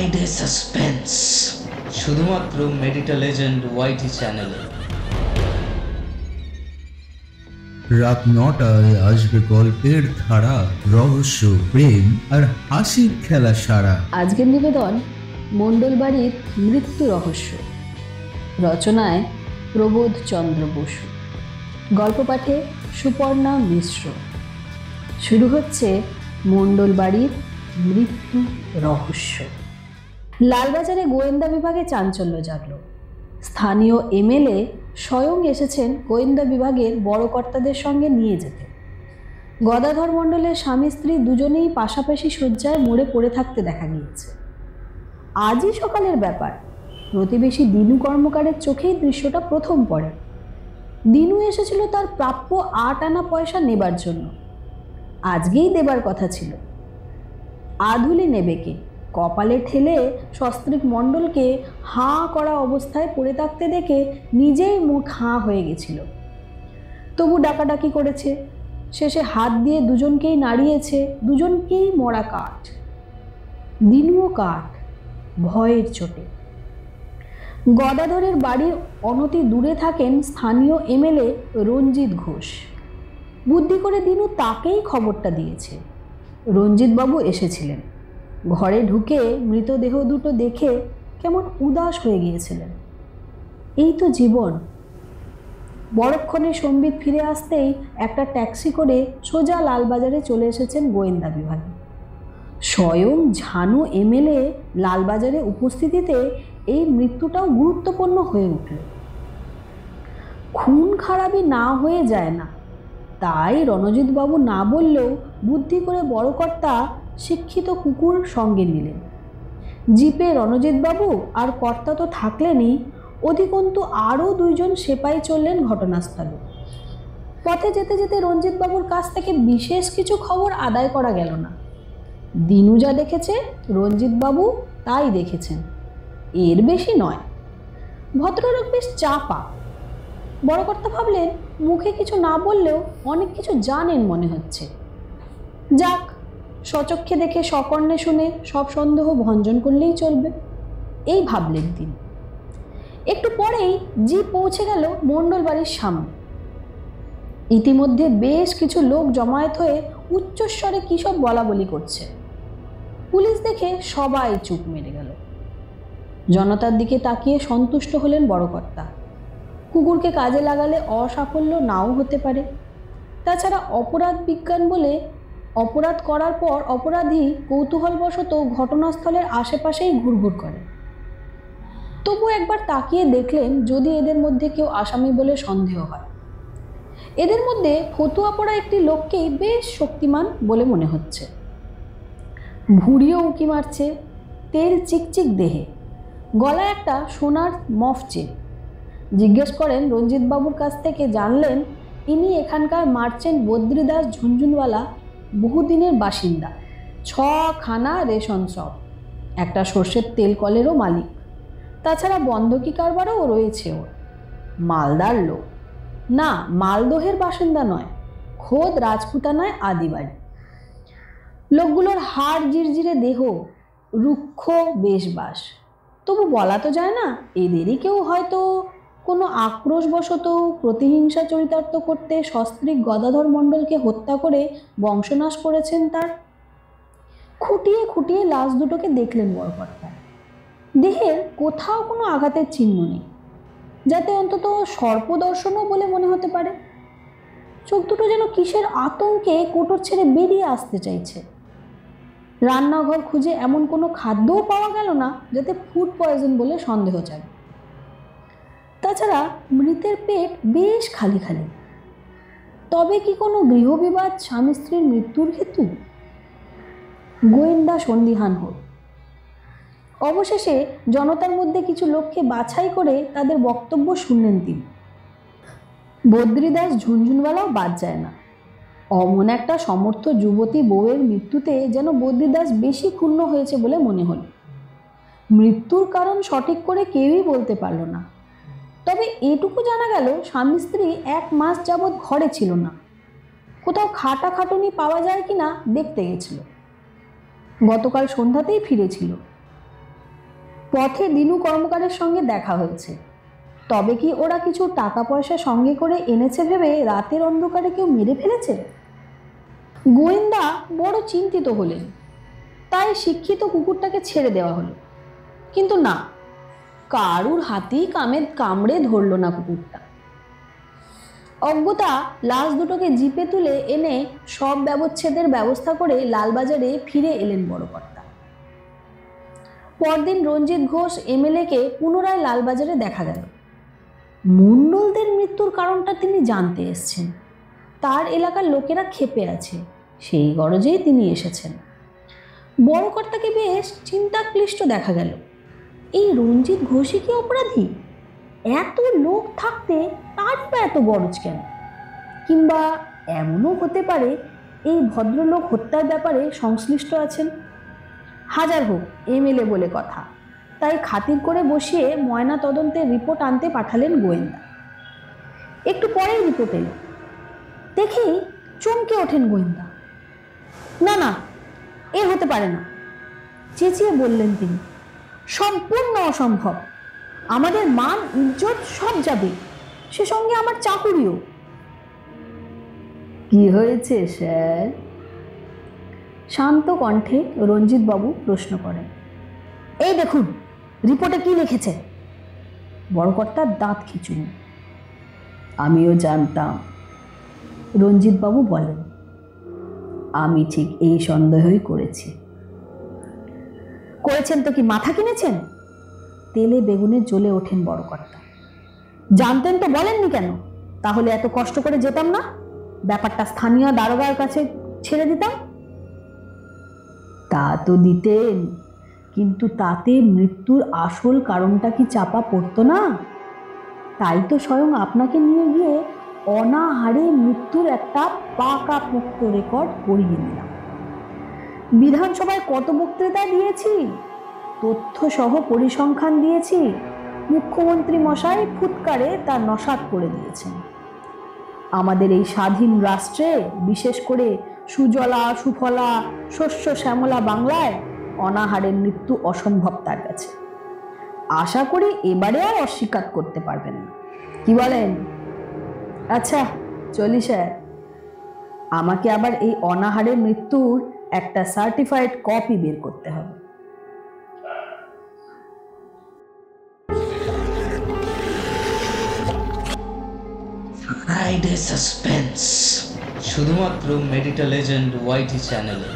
Friday suspense, শুধুমাত্র মেডিটা legend ওয়াইটি চ্যানেলে। রাত 9টায় আসবে গল্পের ধারা, রহস্য, প্রেম আর হাসির খেলা সারা। আজকের নিবেদন মণ্ডল বাড়ির মৃত্যু রহস্য, রচনায় প্রবোধ চন্দ্র বসু, গল্প পাঠে সুপর্ণা মিশ্র। শুরু হচ্ছে মণ্ডল বাড়ির মৃত্যু রহস্য। লালবাজারে গোয়েন্দা বিভাগে চাঞ্চল্য জাগল। স্থানীয় এমএলএ স্বয়ং এসেছেন গোয়েন্দা বিভাগের বড় কর্তাদের সঙ্গে নিয়ে যেতে। গদাধর মণ্ডলের স্বামী স্ত্রী দুজনেই পাশাপাশি শয্যায় মরে পড়ে থাকতে দেখা গিয়েছে। আজই সকালের ব্যাপার। প্রতিবেশী দিনু কর্মকারের চোখেই দৃশ্যটা প্রথম পড়ে। দিনু এসেছিল তার প্রাপ্য 8 আনা পয়সা নেবার জন্য। আজকেই দেবার কথা ছিল। আধুলি নেবে কে? কপালে ঠেলে সস্ত্রীক মণ্ডলকে হাঁ করা অবস্থায় পড়ে থাকতে দেখে নিজেই মুখ হাঁ হয়ে গেছিল। তবু ডাকাডাকি করেছে, শেষে হাত দিয়ে দুজনকেই নাড়িয়েছে, দুজনকেই মরা কাঠ। দিনুও কাঠ, ভয়ের চোটে। গদাধরের বাড়ির অনতি দূরে থাকেন স্থানীয় এমএলএ রঞ্জিত ঘোষ। বুদ্ধি করে দিনু তাকেই খবরটা দিয়েছে। রঞ্জিতবাবু এসেছিলেন। ঘরে ঢুকে মৃতদেহ দুটো দেখে কেমন উদাস হয়ে গিয়েছিলেন। এই তো জীবন। বড়ক্ষণে সম্বিত ফিরে আসতেই একটা ট্যাক্সি করে সোজা লালবাজারে চলে এসেছেন গোয়েন্দা বিভাগে। স্বয়ং ঝানু এমএলএ লালবাজারে উপস্থিতিতে এই মৃত্যুটাও গুরুত্বপূর্ণ হয়ে উঠল। খুন খারাপি না হয়ে যায় না, তাই রণজিৎবাবু না বললেও বুদ্ধি করে বড় কর্তা শিক্ষিত কুকুর সঙ্গে নিলেন। জিপে রণজিৎবাবু আর কর্তা তো থাকলেনই, অধিকন্তু আরও 2 জন সেপাই চললেন ঘটনাস্থলে। পথে যেতে যেতে রঞ্জিতবাবুর কাছ থেকে বিশেষ কিছু খবর আদায় করা গেল না। দিনু যা দেখেছে রঞ্জিতবাবু তাই দেখেছেন, এর বেশি নয়। ভদ্রলোক বেশ চাপা। বড় কর্তা ভাবলেন মুখে কিছু না বললেও অনেক কিছু জানেন মনে হচ্ছে। যাক, স্বচক্ষে দেখে সকর্ণে শুনে সব সন্দেহ ভঞ্জন করলেই চলবে, এই ভাবলেন তিনি। একটু পরেই জিপ পৌঁছে গেল মণ্ডল বাড়ির সামনে। ইতিমধ্যে বেশ কিছু লোক জমায়েত হয়ে উচ্চস্বরে কী সব বলা বলি করছে। পুলিশ দেখে সবাই চুপ মেরে গেল। জনতার দিকে তাকিয়ে সন্তুষ্ট হলেন বড় কর্তা। কুকুরকে কাজে লাগালে অসাফল্য নাও হতে পারে। তাছাড়া অপরাধ বিজ্ঞান বলে অপরাধ করার পর অপরাধী কৌতূহলবশত ঘটনাস্থলের আশেপাশেই ঘুরঘুর করে। তবু একবার তাকিয়ে দেখলেন যদি এদের মধ্যে কেউ আসামি বলে সন্দেহ হয়। এদের মধ্যে ফতুয়া পড়া একটি লোককেই বেশ শক্তিমান বলে মনে হচ্ছে। ভুঁড়িও উঁকি মারছে, তেল চিকচিক দেহে, গলায় একটা সোনার মফ চেন। জিজ্ঞেস করেন রঞ্জিতবাবুর কাছ থেকে, জানলেন ইনি এখানকার মার্চেন্ট বদ্রীদাস ঝুনঝুনওয়ালা, বহুদিনের বাসিন্দা, 6 খানা রেশন শপ, একটা সর্ষের তেল কলেরও মালিক। তাছাড়া বন্ধকি কারবারও রয়েছে ওর। মালদার লোক, না মালদহের বাসিন্দা নয়, খোদ রাজপুতানায় আদিবাড়ি। লোকগুলোর হাড় জিরজিরে দেহ, রুক্ষ বেশবাস। তবু বলা তো যায় না, এদেরই কেউ হয়তো কোনো আক্রোশবশত প্রতিহিংসা চরিতার্থ করতে সস্ত্রীক গদাধর মণ্ডলকে হত্যা করে বংশনাশ করেছেন তার। খুঁটিয়ে খুঁটিয়ে লাশ দুটোকে দেখলেন বড় কর্তা। দেহের কোথাও কোনো আঘাতের চিহ্ন নেই, যাতে অন্তত সর্পদর্শনও বলে মনে হতে পারে। চোখ দুটো যেন কিসের আতঙ্কে কোটর ছেড়ে বেরিয়ে আসতে চাইছে। রান্নাঘর খুঁজে এমন কোনো খাদ্যও পাওয়া গেল না যাতে ফুড পয়জন বলে সন্দেহ যায়। তাছাড়া মৃতের পেট বেশ খালি খালি। তবে কি কোনো গৃহবিবাদ স্বামী স্ত্রীর মৃত্যুর হেতু? গোয়েন্দা সন্দিহান হল। অবশেষে জনতার মধ্যে কিছু লোককে বাছাই করে তাদের বক্তব্য শুনলেন তিনি। বদ্রীদাস ঝুনঝুনওয়ালাও বাদ যায় না। অমন একটা সমর্থ যুবতী বউয়ের মৃত্যুতে যেন বদ্রীদাস বেশি ক্ষুণ্ণ হয়েছে বলে মনে হল। মৃত্যুর কারণ সঠিক করে কেউই বলতে পারল না। তবে এটুকু জানা গেল স্বামী স্ত্রী 1 মাস যাবৎ ঘরে ছিল না। কোথাও খাটাখাটুনি পাওয়া যায় কিনা দেখতে গেছিল। গতকাল সন্ধ্যাতেই ফিরেছিল। পথে দিনু কর্মকারের সঙ্গে দেখা হয়েছে। তবে কি ওরা কিছু টাকা পয়সা সঙ্গে করে এনেছে ভেবে রাতের অন্ধকারে কেউ মেরে ফেলেছে? গোয়েন্দা বড় চিন্তিত হলেন। তাই শিক্ষিত কুকুরটাকে ছেড়ে দেওয়া হলো। কিন্তু না, কারুর হাতেই কামড়ে ধরল না কুকুরটা। অজ্ঞতা লাশ দুটোকে জিপে তুলে এনে সব ব্যবচ্ছেদের ব্যবস্থা করে লালবাজারে ফিরে এলেন বড়কর্তা। পরদিন রঞ্জিত ঘোষ এমএলএকে পুনরায় লালবাজারে দেখা গেল। মণ্ডলদের মৃত্যুর কারণটা তিনি জানতে এসেছেন। তার এলাকার লোকেরা ক্ষেপে আছে, সেই গরজেই তিনি এসেছেন। বড়কর্তাকে বেশ চিন্তাক্লিষ্ট দেখা গেল। এই রঞ্জিত ঘোষই কি অপরাধী? এত লোক থাকতে তারই বা এত গরজ কেন? কিংবা এমনও হতে পারে এই ভদ্রলোক হত্যার ব্যাপারে সংশ্লিষ্ট আছেন। হাজার হোক, এমএলএ বলে কথা, তাই খাতির করে বসিয়ে ময়না তদন্তের রিপোর্ট আনতে পাঠালেন গোয়েন্দা। একটু পরেই রিপোর্ট এলো। দেখেই চমকে ওঠেন গোয়েন্দা। না না, এ হতে পারে না, চেঁচিয়ে বললেন তিনি। সম্পূর্ণ অসম্ভব। আমাদের মান ইজ্জত সব যাবে, সে সঙ্গে আমার চাকুরিও। কি হয়েছে স্যার? শান্ত কণ্ঠে রঞ্জিত বাবু প্রশ্ন করেন। এই দেখুন রিপোর্টে কি লিখেছে। বড়কর্তার দাঁত খিঁচুনি। আমিও জানতাম, রঞ্জিত বাবু বলেন। আমি ঠিক এই সন্দেহই করেছেন তো কি মাথা কিনেছেন? তেলে বেগুনে জ্বলে ওঠেন বড়কর্তা। জানতেন তো বলেননি কেন? তাহলে এত কষ্ট করে যেতাম না, ব্যাপারটা স্থানীয় দারোগার কাছে ছেড়ে দিতাম। তা তো দিতেন, কিন্তু তাতে মৃত্যুর আসল কারণটা কি চাপা পড়তো না? তাই তো স্বয়ং আপনাকে নিয়ে গিয়ে অনাহারে মৃত্যুর একটা পাকাপোক্ত রেকর্ড করিয়ে নিলাম। বিধানসভায় কত বক্তৃতা দিয়েছি, তথ্য সহ পরিসংখ্যান দিয়েছি। মুখ্যমন্ত্রী মশাই ফুৎকারে তা নস্যাৎ করে দিয়েছেন। আমাদের এই স্বাধীন রাষ্ট্রে, বিশেষ করে সুজলা সুফলা শস্য শ্যামলা বাংলায় অনাহারের মৃত্যু অসম্ভব তার কাছে। আশা করি এবারে আর অস্বীকার করতে পারবেন না, কি বলেন? আচ্ছা চলি স্যার, আমাকে আবার এই অনাহারের মৃত্যুর একটা সার্টিফাইড কপি বের করতে হবে। ফ্রাইডে সাসপেন্স শুধুমাত্র মেডিটা লেজেন্ড ওয়াইটি চ্যানেলে।